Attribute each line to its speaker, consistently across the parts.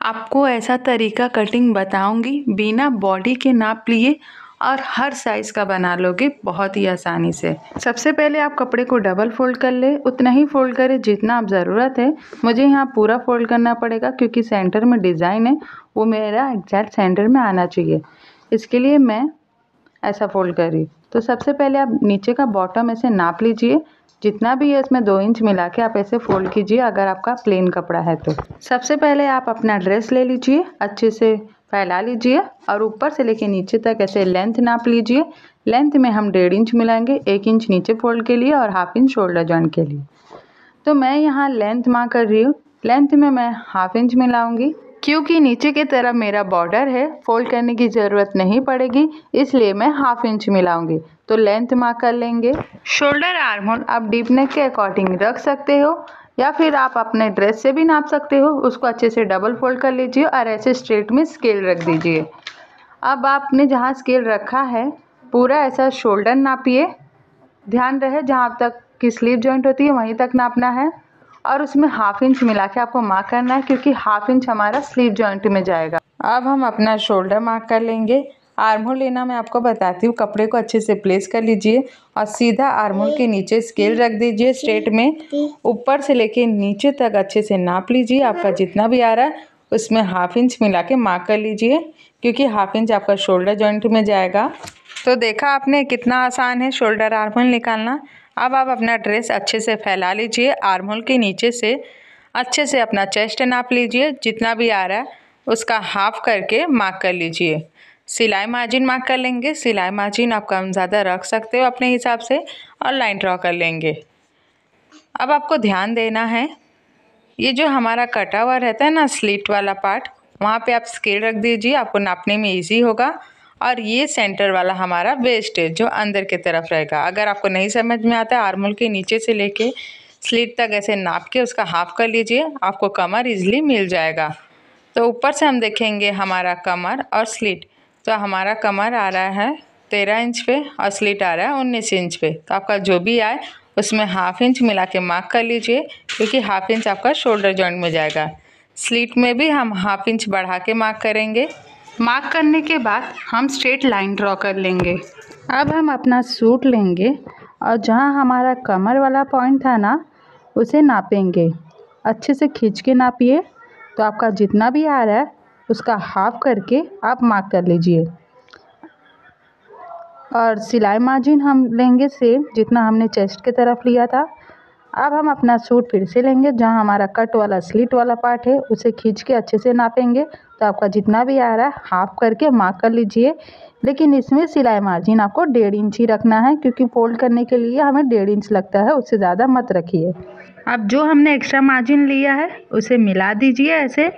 Speaker 1: आपको ऐसा तरीका कटिंग बताऊंगी बिना बॉडी के नाप लिए और हर साइज़ का बना लोगे बहुत ही आसानी से। सबसे पहले आप कपड़े को डबल फोल्ड कर ले, उतना ही फोल्ड करें जितना आप ज़रूरत है। मुझे यहाँ पूरा फोल्ड करना पड़ेगा क्योंकि सेंटर में डिज़ाइन है वो मेरा एग्जैक्ट सेंटर में आना चाहिए, इसके लिए मैं ऐसा फोल्ड कर रही। तो सबसे पहले आप नीचे का बॉटम ऐसे नाप लीजिए, जितना भी है इसमें 2 इंच मिला के आप ऐसे फोल्ड कीजिए अगर आपका प्लेन कपड़ा है तो। सबसे पहले आप अपना ड्रेस ले लीजिए, अच्छे से फैला लीजिए और ऊपर से लेके नीचे तक ऐसे लेंथ नाप लीजिए। लेंथ में हम 1.5 इंच मिलाएंगे, 1 इंच नीचे फोल्ड के लिए और 1/2 इंच शोल्डर जॉइंट के लिए। तो मैं यहाँ लेंथ मार्क कर रही हूँ, लेंथ में मैं 1/2 इंच मिलाऊंगी क्योंकि नीचे की तरफ मेरा बॉर्डर है, फोल्ड करने की ज़रूरत नहीं पड़ेगी, इसलिए मैं 1/2 इंच मिलाऊंगी। तो लेंथ मार्क कर लेंगे। शोल्डर आर्म होल आप डीप नेक के अकॉर्डिंग रख सकते हो या फिर आप अपने ड्रेस से भी नाप सकते हो। उसको अच्छे से डबल फोल्ड कर लीजिए और ऐसे स्ट्रेट में स्केल रख दीजिए। अब आपने जहाँ स्केल रखा है पूरा ऐसा शोल्डर नापिए, ध्यान रहे जहाँ तक की स्लीव जॉइंट होती है वहीं तक नापना है और उसमें 1/2 इंच मिला के आपको मार्क करना है क्योंकि 1/2 इंच हमारा स्लीव जॉइंट में जाएगा। अब हम अपना शोल्डर मार्क कर लेंगे। आर्म होल लेना मैं आपको बताती हूँ। कपड़े को अच्छे से प्लेस कर लीजिए और सीधा आर्म होल के नीचे स्केल रख दीजिए स्ट्रेट में। ऊपर से लेके नीचे तक अच्छे से नाप लीजिए, आपका जितना भी आ रहा है उसमें 1/2 इंच मिला के मार्क कर लीजिए क्योंकि 1/2 इंच आपका शोल्डर जॉइंट में जाएगा। तो देखा आपने कितना आसान है शोल्डर आर्म होल निकालना। अब आप अपना ड्रेस अच्छे से फैला लीजिए, आर्म होल के नीचे से अच्छे से अपना चेस्ट नाप लीजिए, जितना भी आ रहा है उसका हाफ करके मार्क कर लीजिए। सिलाई मार्जिन मार्क कर लेंगे, सिलाई मार्जिन आप कम ज़्यादा रख सकते हो अपने हिसाब से और लाइन ड्रॉ कर लेंगे। अब आपको ध्यान देना है, ये जो हमारा कटा हुआ रहता है ना स्लिट वाला पार्ट, वहाँ पे आप स्केल रख दीजिए, आपको नापने में इजी होगा। और ये सेंटर वाला हमारा वेस्ट है जो अंदर की तरफ रहेगा। अगर आपको नहीं समझ में आता है आर्म होल के नीचे से लेके स्लिट तक ऐसे नाप के उसका हाफ कर लीजिए, आपको कमर इजीली मिल जाएगा। तो ऊपर से हम देखेंगे हमारा कमर और स्लिट, तो हमारा कमर आ रहा है 13 इंच पे और स्लिट आ रहा है 19 इंच पे। तो आपका जो भी आए उसमें 1/2 इंच मिला के मार्क कर लीजिए क्योंकि 1/2 इंच आपका शोल्डर जॉइंट में जाएगा। स्लिट में भी हम 1/2 इंच बढ़ा के मार्क करेंगे। मार्क करने के बाद हम स्ट्रेट लाइन ड्रॉ कर लेंगे। अब हम अपना सूट लेंगे और जहाँ हमारा कमर वाला पॉइंट था ना उसे नापेंगे। अच्छे से खींच के नापिए, तो आपका जितना भी आ रहा है उसका हाफ करके आप मार्क कर लीजिए। और सिलाई मार्जिन हम लेंगे सेम जितना हमने चेस्ट की तरफ लिया था। अब हम अपना सूट फिर से लेंगे, जहाँ हमारा कट वाला स्लिट वाला पार्ट है उसे खींच के अच्छे से नापेंगे। तो आपका जितना भी आ रहा है हाफ करके मार्क कर लीजिए, लेकिन इसमें सिलाई मार्जिन आपको 1.5 इंच ही रखना है क्योंकि फोल्ड करने के लिए हमें 1.5 इंच लगता है, उससे ज़्यादा मत रखिए। अब जो हमने एक्स्ट्रा मार्जिन लिया है उसे मिला दीजिए ऐसे,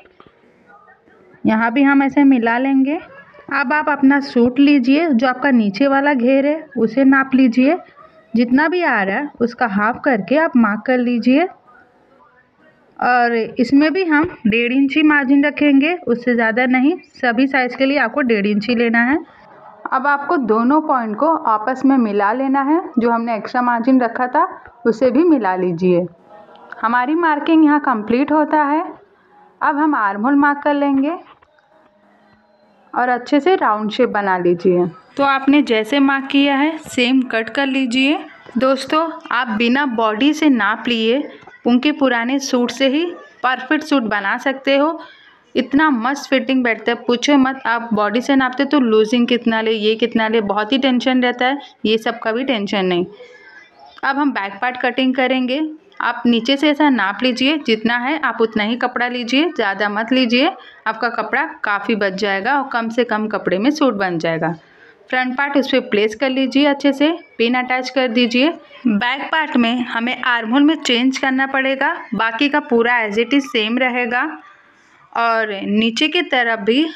Speaker 1: यहाँ भी हम ऐसे मिला लेंगे। अब आप अपना सूट लीजिए, जो आपका नीचे वाला घेर है उसे नाप लीजिए, जितना भी आ रहा है उसका हाफ करके आप मार्क कर लीजिए। और इसमें भी हम 1.5 इंच ही मार्जिन रखेंगे, उससे ज़्यादा नहीं। सभी साइज़ के लिए आपको 1.5 इंच ही लेना है। अब आपको दोनों पॉइंट को आपस में मिला लेना है, जो हमने एक्स्ट्रा मार्जिन रखा था उसे भी मिला लीजिए। हमारी मार्किंग यहाँ कंप्लीट होता है। अब हम आर्म होल मार्क कर लेंगे और अच्छे से राउंड शेप बना लीजिए। तो आपने जैसे मार्क किया है सेम कट कर लीजिए। दोस्तों आप बिना बॉडी से नाप लिए उनके पुराने सूट से ही परफेक्ट सूट बना सकते हो। इतना मस्त फिटिंग बैठता है, पूछो मत। आप बॉडी से नापते तो लूजिंग कितना ले, ये कितना ले, बहुत ही टेंशन रहता है। ये सब का भी टेंशन नहीं। अब हम बैक पार्ट कटिंग करेंगे। आप नीचे से ऐसा नाप लीजिए, जितना है आप उतना ही कपड़ा लीजिए, ज़्यादा मत लीजिए, आपका कपड़ा काफ़ी बच जाएगा और कम से कम कपड़े में सूट बन जाएगा। फ्रंट पार्ट उस पर प्लेस कर लीजिए, अच्छे से पिन अटैच कर दीजिए। बैक पार्ट में हमें आर्म होल में चेंज करना पड़ेगा, बाकी का पूरा एज इट इज़ सेम रहेगा। और नीचे की तरफ भी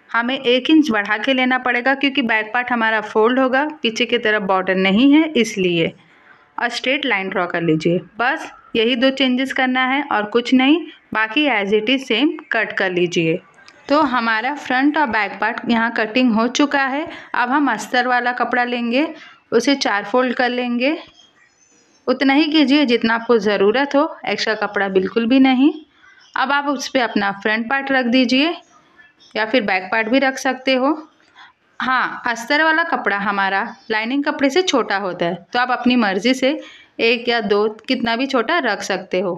Speaker 1: हमें 1 इंच बढ़ा के लेना पड़ेगा क्योंकि बैक पार्ट हमारा फोल्ड होगा, पीछे की तरफ बॉर्डर नहीं है इसलिए। और स्ट्रेट लाइन ड्रॉ कर लीजिए, बस यही 2 चेंजेस करना है और कुछ नहीं, बाकी as it is same cut कर लीजिए। तो हमारा फ्रंट और बैक पार्ट यहाँ कटिंग हो चुका है। अब हम अस्तर वाला कपड़ा लेंगे, उसे 4 फोल्ड कर लेंगे। उतना ही कीजिए जितना आपको ज़रूरत हो, एक्स्ट्रा कपड़ा बिल्कुल भी नहीं। अब आप उस पर अपना फ्रंट पार्ट रख दीजिए या फिर बैक पार्ट भी रख सकते हो। हाँ, अस्तर वाला कपड़ा हमारा लाइनिंग कपड़े से छोटा होता है, तो आप अपनी मर्ज़ी से 1 या 2 कितना भी छोटा रख सकते हो।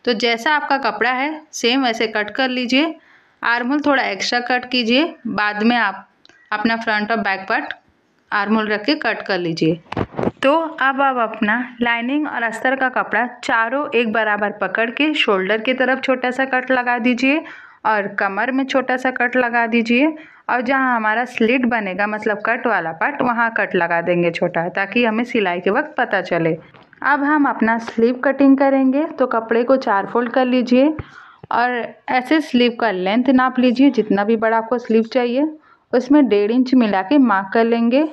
Speaker 1: तो जैसा आपका कपड़ा है सेम वैसे कट कर लीजिए। आर्म होल थोड़ा एक्स्ट्रा कट कीजिए, बाद में आप अपना फ्रंट और बैक पार्ट आर्म होल रख के कट कर लीजिए। तो अब आप अपना लाइनिंग और अस्तर का कपड़ा चारों एक बराबर पकड़ के शोल्डर की तरफ छोटा सा कट लगा दीजिए और कमर में छोटा सा कट लगा दीजिए, और जहाँ हमारा स्लिट बनेगा मतलब कट वाला पार्ट वहाँ कट लगा देंगे छोटा, ताकि हमें सिलाई के वक्त पता चले। अब हम अपना स्लीव कटिंग करेंगे, तो कपड़े को 4 फोल्ड कर लीजिए और ऐसे स्लीव का लेंथ नाप लीजिए। जितना भी बड़ा आपको स्लीव चाहिए उसमें 1.5 इंच मिला के मार्क कर लेंगे।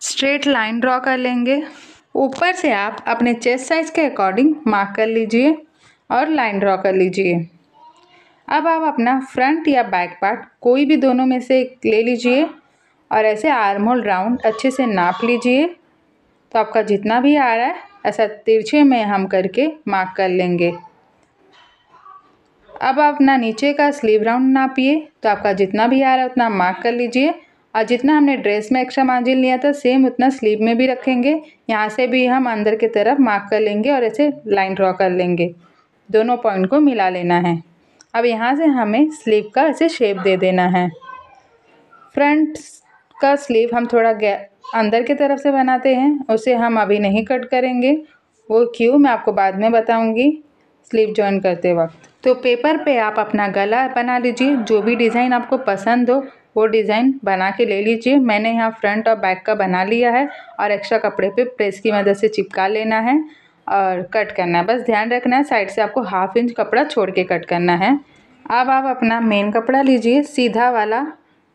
Speaker 1: स्ट्रेट लाइन ड्रॉ कर लेंगे। ऊपर से आप अपने चेस्ट साइज़ के अकॉर्डिंग मार्क कर लीजिए और लाइन ड्रॉ कर लीजिए। अब आप अपना फ्रंट या बैक पार्ट कोई भी दोनों में से एक ले लीजिए और ऐसे आर्म होल राउंड अच्छे से नाप लीजिए। तो आपका जितना भी आ रहा है ऐसा तिरछे में हम करके मार्क कर लेंगे। अब आप अपना नीचे का स्लीव राउंड नापिए, तो आपका जितना भी आ रहा है उतना मार्क कर लीजिए, और जितना हमने ड्रेस में एक्स्ट्रा मार्जिन लिया था सेम उतना स्लीव में भी रखेंगे। यहाँ से भी हम अंदर की तरफ मार्क कर लेंगे और ऐसे लाइन ड्रॉ कर लेंगे। दोनों पॉइंट को मिला लेना है। अब यहाँ से हमें स्लीव का ऐसे शेप दे देना है। फ्रंट का स्लीव हम थोड़ा अंदर की तरफ से बनाते हैं, उसे हम अभी नहीं कट करेंगे, वो क्यों मैं आपको बाद में बताऊंगी स्लीव जॉइन करते वक्त। तो पेपर पे आप अपना गला बना लीजिए, जो भी डिज़ाइन आपको पसंद हो वो डिज़ाइन बना के ले लीजिए। मैंने यहाँ फ्रंट और बैक का बना लिया है और एक्स्ट्रा कपड़े पे प्रेस की मदद से चिपका लेना है और कट करना है। बस ध्यान रखना है साइड से आपको 1/2 इंच कपड़ा छोड़ के कट करना है। अब आप अपना मेन कपड़ा लीजिए, सीधा वाला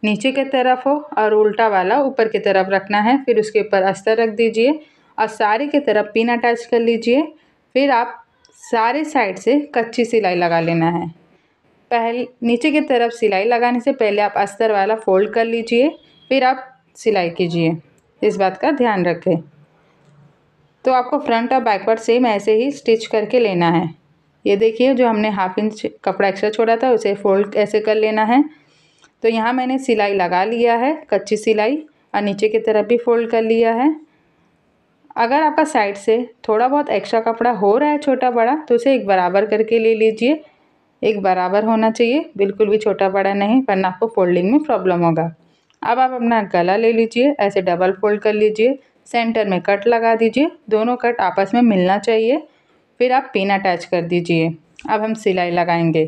Speaker 1: नीचे की तरफ हो और उल्टा वाला ऊपर की तरफ रखना है। फिर उसके ऊपर अस्तर रख दीजिए और सारे की तरफ पिन अटैच कर लीजिए। फिर आप सारे साइड से कच्ची सिलाई लगा लेना है। पहले नीचे की तरफ सिलाई लगाने से पहले आप अस्तर वाला फोल्ड कर लीजिए, फिर आप सिलाई कीजिए, इस बात का ध्यान रखें। तो आपको फ्रंट और बैक पार्ट सेम ऐसे ही स्टिच करके लेना है। ये देखिए जो हमने 1/2 इंच कपड़ा एक्स्ट्रा छोड़ा था उसे फोल्ड ऐसे कर लेना है। तो यहाँ मैंने सिलाई लगा लिया है, कच्ची सिलाई, और नीचे की तरफ भी फोल्ड कर लिया है। अगर आपका साइड से थोड़ा बहुत एक्स्ट्रा कपड़ा हो रहा है छोटा बड़ा, तो उसे एक बराबर करके ले लीजिए। एक बराबर होना चाहिए, बिल्कुल भी छोटा बड़ा नहीं, वरना आपको फोल्डिंग में प्रॉब्लम होगा। अब आप अपना गला ले लीजिए, ऐसे डबल फोल्ड कर लीजिए, सेंटर में कट लगा दीजिए, दोनों कट आपस में मिलना चाहिए। फिर आप पिन अटैच कर दीजिए। अब हम सिलाई लगाएंगे।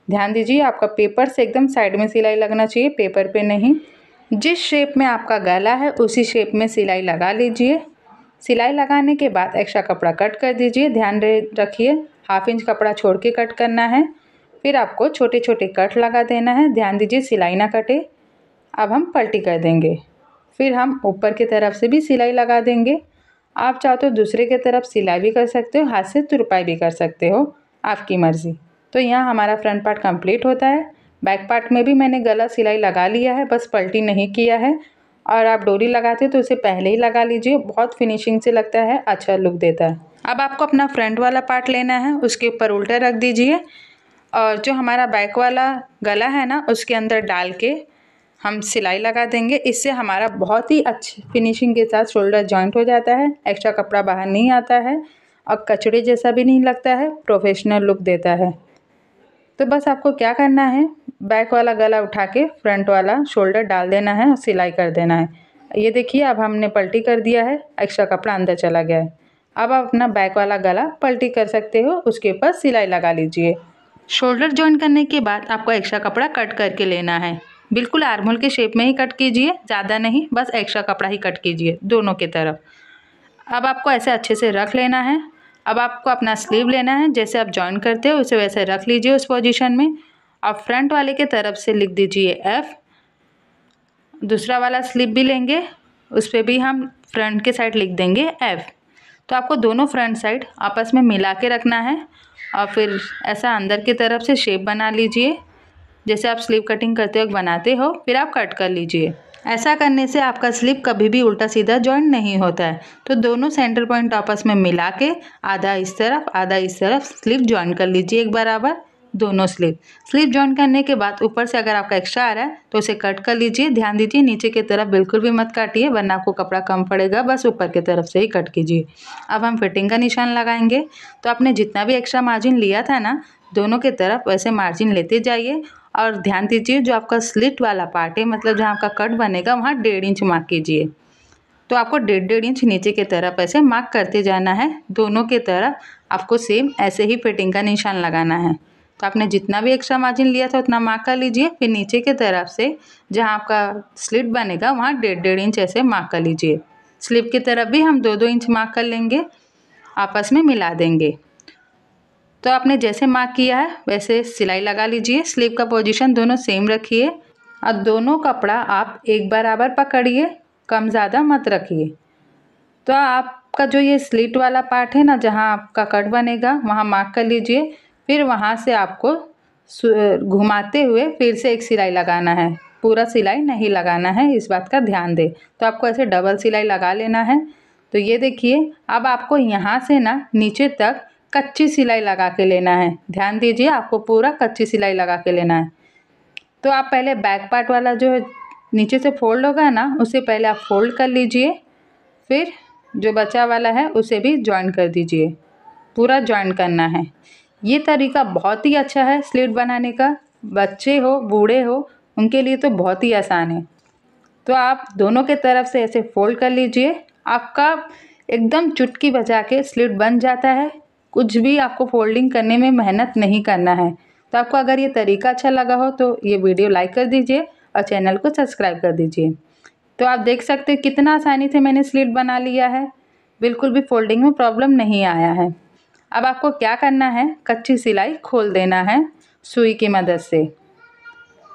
Speaker 1: ध्यान दीजिए आपका पेपर से एकदम साइड में सिलाई लगना चाहिए, पेपर पे नहीं। जिस शेप में आपका गला है उसी शेप में सिलाई लगा लीजिए। सिलाई लगाने के बाद एक्स्ट्रा कपड़ा कट कर दीजिए। ध्यान रखिए 1/2 इंच कपड़ा छोड़ के कट करना है। फिर आपको छोटे छोटे कट लगा देना है। ध्यान दीजिए सिलाई ना कटे। अब हम पलटी कर देंगे। फिर हम ऊपर की तरफ से भी सिलाई लगा देंगे। आप चाहो तो दूसरे की तरफ सिलाई भी कर सकते हो, हाथ से तुरपाई भी कर सकते हो, आपकी मर्ज़ी। तो यहाँ हमारा फ्रंट पार्ट कंप्लीट होता है। बैक पार्ट में भी मैंने गला सिलाई लगा लिया है, बस पलटी नहीं किया है। और आप डोरी लगाते हो तो उसे पहले ही लगा लीजिए, बहुत फिनिशिंग से लगता है, अच्छा लुक देता है। अब आपको अपना फ्रंट वाला पार्ट लेना है, उसके ऊपर उल्टा रख दीजिए और जो हमारा बैक वाला गला है ना उसके अंदर डाल के हम सिलाई लगा देंगे। इससे हमारा बहुत ही अच्छी फिनिशिंग के साथ शोल्डर जॉइंट हो जाता है, एक्स्ट्रा कपड़ा बाहर नहीं आता है और कचड़े जैसा भी नहीं लगता है, प्रोफेशनल लुक देता है। तो बस आपको क्या करना है, बैक वाला गला उठा के फ्रंट वाला शोल्डर डाल देना है और सिलाई कर देना है। ये देखिए अब हमने पलटी कर दिया है, एक्स्ट्रा कपड़ा अंदर चला गया है। अब आप अपना बैक वाला गला पलटी कर सकते हो, उसके ऊपर सिलाई लगा लीजिए। शोल्डर जॉइन करने के बाद आपको एक्स्ट्रा कपड़ा कट करके लेना है। बिल्कुल आर्म होल के शेप में ही कट कीजिए, ज़्यादा नहीं, बस एक्स्ट्रा कपड़ा ही कट कीजिए दोनों की तरफ। अब आपको ऐसे अच्छे से रख लेना है। अब आपको अपना स्लीव लेना है, जैसे आप जॉइन करते हो उसे वैसे रख लीजिए उस पोजीशन में। अब फ्रंट वाले के तरफ से लिख दीजिए F। दूसरा वाला स्लीव भी लेंगे, उस पर भी हम फ्रंट के साइड लिख देंगे F। तो आपको दोनों फ्रंट साइड आपस में मिला के रखना है और फिर ऐसा अंदर की तरफ से शेप बना लीजिए, जैसे आप स्लीव कटिंग करते वक्त बनाते हो, फिर आप कट कर लीजिए। ऐसा करने से आपका स्लीव कभी भी उल्टा सीधा जॉइंट नहीं होता है। तो दोनों सेंटर पॉइंट आपस में मिला के आधा इस तरफ आधा इस तरफ स्लीव जॉइन कर लीजिए एक बराबर। दोनों स्लीव जॉइन करने के बाद ऊपर से अगर आपका एक्स्ट्रा आ रहा है तो उसे कट कर लीजिए। ध्यान दीजिए नीचे की तरफ बिल्कुल भी मत काटिए वरना आपको कपड़ा कम पड़ेगा, बस ऊपर की तरफ से ही कट कीजिए। अब हम फिटिंग का निशान लगाएंगे। तो आपने जितना भी एक्स्ट्रा मार्जिन लिया था ना, दोनों की तरफ वैसे मार्जिन लेते जाइए और ध्यान दीजिए जो आपका स्लिट वाला पार्ट है, मतलब जहाँ आपका कट बनेगा वहाँ 1.5 इंच मार्क कीजिए। तो आपको 1.5 इंच नीचे की तरफ ऐसे मार्क करते जाना है। दोनों की तरफ आपको सेम ऐसे ही फिटिंग का निशान लगाना है। तो आपने जितना भी एक्स्ट्रा मार्जिन लिया था उतना मार्क कर लीजिए। फिर नीचे की तरफ से जहाँ आपका स्लिट बनेगा वहाँ 1.5 इंच ऐसे मार्क कर लीजिए। स्लीव की तरफ भी हम 2-2 इंच मार्क कर लेंगे, आपस में मिला देंगे। तो आपने जैसे मार्क किया है वैसे सिलाई लगा लीजिए। स्लीव का पोजीशन दोनों सेम रखिए और दोनों कपड़ा आप एक बराबर पकड़िए, कम ज़्यादा मत रखिए। तो आपका जो ये स्लिट वाला पार्ट है ना, जहाँ आपका कट बनेगा वहाँ मार्क कर लीजिए। फिर वहाँ से आपको घुमाते हुए फिर से एक सिलाई लगाना है। पूरा सिलाई नहीं लगाना है, इस बात का ध्यान दें। तो आपको ऐसे डबल सिलाई लगा लेना है। तो ये देखिए अब आपको यहाँ से ना नीचे तक कच्ची सिलाई लगा के लेना है। ध्यान दीजिए आपको पूरा कच्ची सिलाई लगा के लेना है। तो आप पहले बैक पार्ट वाला जो नीचे से फोल्ड होगा ना, उसे पहले आप फोल्ड कर लीजिए। फिर जो बचा वाला है उसे भी जॉइन कर दीजिए, पूरा जॉइन करना है। ये तरीका बहुत ही अच्छा है स्लिट बनाने का। बच्चे हो बूढ़े हो उनके लिए तो बहुत ही आसान है। तो आप दोनों के तरफ से ऐसे फोल्ड कर लीजिए। आपका एकदम चुटकी बजा के स्लिट बन जाता है। कुछ भी आपको फोल्डिंग करने में मेहनत नहीं करना है। तो आपको अगर ये तरीका अच्छा लगा हो तो ये वीडियो लाइक कर दीजिए और चैनल को सब्सक्राइब कर दीजिए। तो आप देख सकते हैं कितना आसानी से मैंने स्लिट बना लिया है, बिल्कुल भी फोल्डिंग में प्रॉब्लम नहीं आया है। अब आपको क्या करना है, कच्ची सिलाई खोल देना है सुई की मदद से।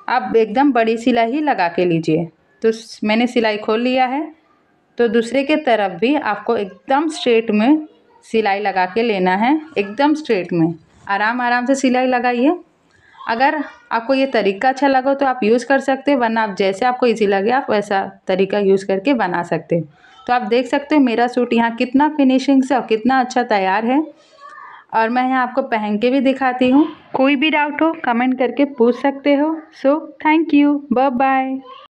Speaker 1: आप एकदम बड़ी सिलाई ही लगा के लीजिए। तो मैंने सिलाई खोल लिया है। तो दूसरे के तरफ भी आपको एकदम स्ट्रेट में सिलाई लगा के लेना है, एकदम स्ट्रेट में। आराम आराम से सिलाई लगाइए। अगर आपको ये तरीका अच्छा लगा तो आप यूज़ कर सकते हो, वरना आप जैसे आपको इजी लगे आप वैसा तरीका यूज़ करके बना सकते हो। तो आप देख सकते हो मेरा सूट यहाँ कितना फिनिशिंग से और कितना अच्छा तैयार है। और मैं यहाँ आपको पहन के भी दिखाती हूँ। कोई भी डाउट हो कमेंट करके पूछ सकते हो। So thank you, bye bye.